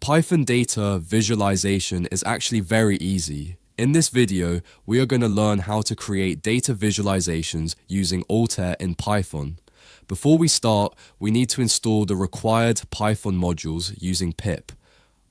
Python data visualization is actually very easy. In this video, we are going to learn how to create data visualizations using Altair in Python. Before we start, we need to install the required Python modules using pip.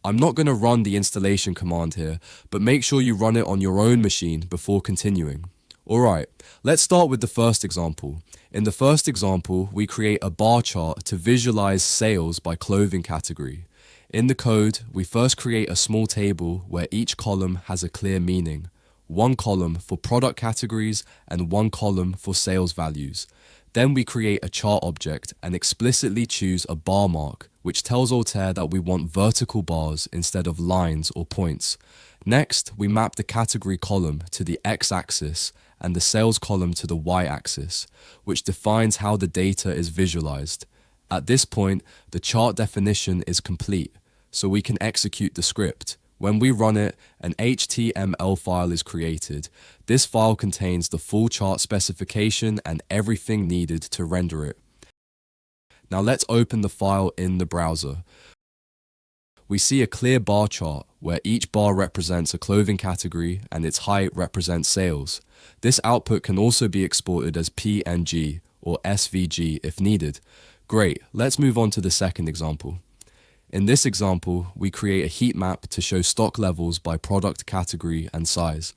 I'm not going to run the installation command here, but make sure you run it on your own machine before continuing. Alright, let's start with the first example. In the first example, we create a bar chart to visualize sales by clothing category. In the code, we first create a small table where each column has a clear meaning. One column for product categories and one column for sales values. Then we create a chart object and explicitly choose a bar mark, which tells Altair that we want vertical bars instead of lines or points. Next, we map the category column to the x-axis and the sales column to the y-axis, which defines how the data is visualized. At this point, the chart definition is complete, so we can execute the script. When we run it, an HTML file is created. This file contains the full chart specification and everything needed to render it. Now let's open the file in the browser. We see a clear bar chart where each bar represents a clothing category and its height represents sales. This output can also be exported as PNG or SVG if needed. Great, let's move on to the second example. In this example, we create a heat map to show stock levels by product category and size.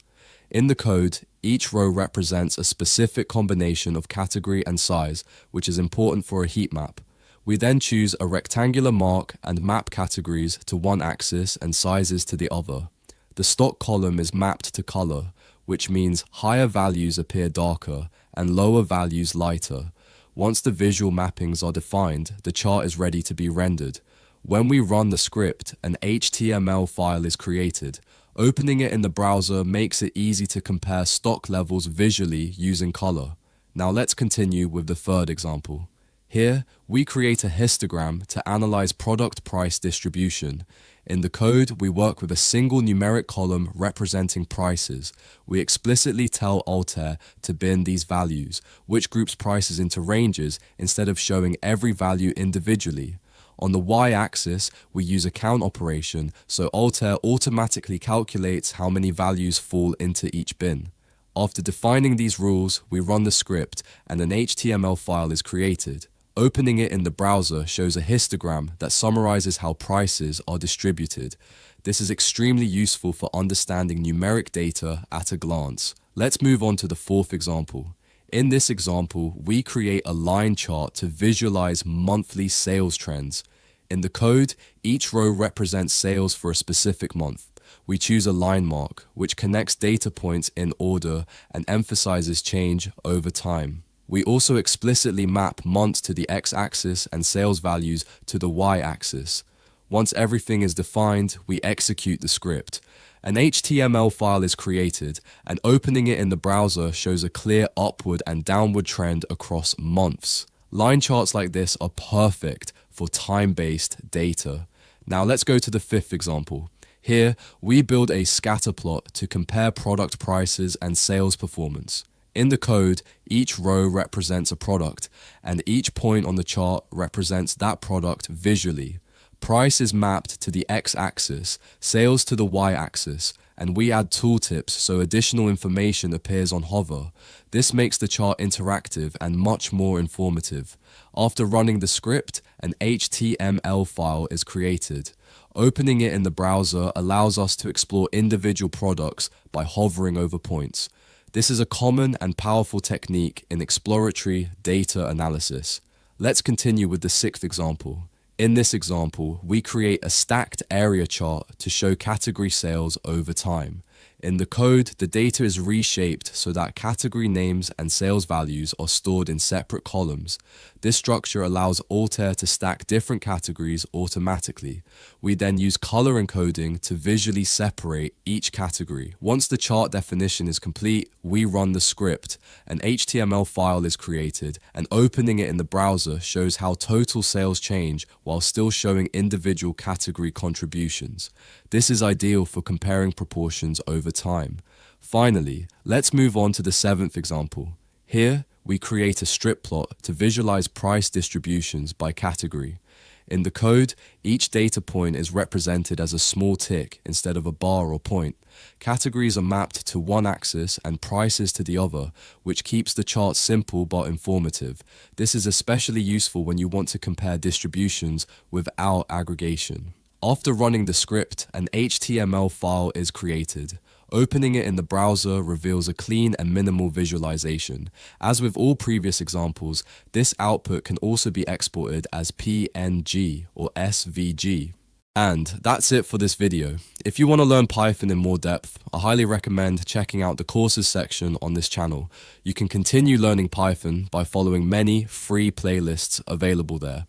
In the code, each row represents a specific combination of category and size, which is important for a heat map. We then choose a rectangular mark and map categories to one axis and sizes to the other. The stock column is mapped to color, which means higher values appear darker and lower values lighter. Once the visual mappings are defined, the chart is ready to be rendered. When we run the script, an HTML file is created. Opening it in the browser makes it easy to compare stock levels visually using color. Now let's continue with the third example. Here, we create a histogram to analyze product price distribution. In the code, we work with a single numeric column representing prices. We explicitly tell Altair to bin these values, which groups prices into ranges instead of showing every value individually. On the y-axis, we use a count operation, so Altair automatically calculates how many values fall into each bin. After defining these rules, we run the script and an HTML file is created. Opening it in the browser shows a histogram that summarizes how prices are distributed. This is extremely useful for understanding numeric data at a glance. Let's move on to the fourth example. In this example, we create a line chart to visualize monthly sales trends. In the code, each row represents sales for a specific month. We choose a line mark, which connects data points in order and emphasizes change over time. We also explicitly map months to the x-axis and sales values to the y-axis. Once everything is defined, we execute the script. An HTML file is created, and opening it in the browser shows a clear upward and downward trend across months. Line charts like this are perfect for time-based data. Now let's go to the fifth example. Here, we build a scatter plot to compare product prices and sales performance. In the code, each row represents a product, and each point on the chart represents that product visually. Price is mapped to the x-axis, sales to the y-axis, and we add tooltips so additional information appears on hover. This makes the chart interactive and much more informative. After running the script, an HTML file is created. Opening it in the browser allows us to explore individual products by hovering over points. This is a common and powerful technique in exploratory data analysis. Let's continue with the sixth example. In this example, we create a stacked area chart to show category sales over time. In the code, the data is reshaped so that category names and sales values are stored in separate columns. This structure allows Altair to stack different categories automatically. We then use color encoding to visually separate each category. Once the chart definition is complete, we run the script. An HTML file is created, and opening it in the browser shows how total sales change while still showing individual category contributions. This is ideal for comparing proportions over time. Finally, let's move on to the seventh example. Here, we create a strip plot to visualize price distributions by category. In the code, each data point is represented as a small tick instead of a bar or point. Categories are mapped to one axis and prices to the other, which keeps the chart simple but informative. This is especially useful when you want to compare distributions without aggregation. After running the script, an HTML file is created. Opening it in the browser reveals a clean and minimal visualization. As with all previous examples, this output can also be exported as PNG or SVG. And that's it for this video. If you want to learn Python in more depth, I highly recommend checking out the courses section on this channel. You can continue learning Python by following many free playlists available there.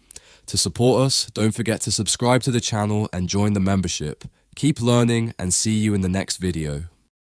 To support us, don't forget to subscribe to the channel and join the membership. Keep learning and see you in the next video.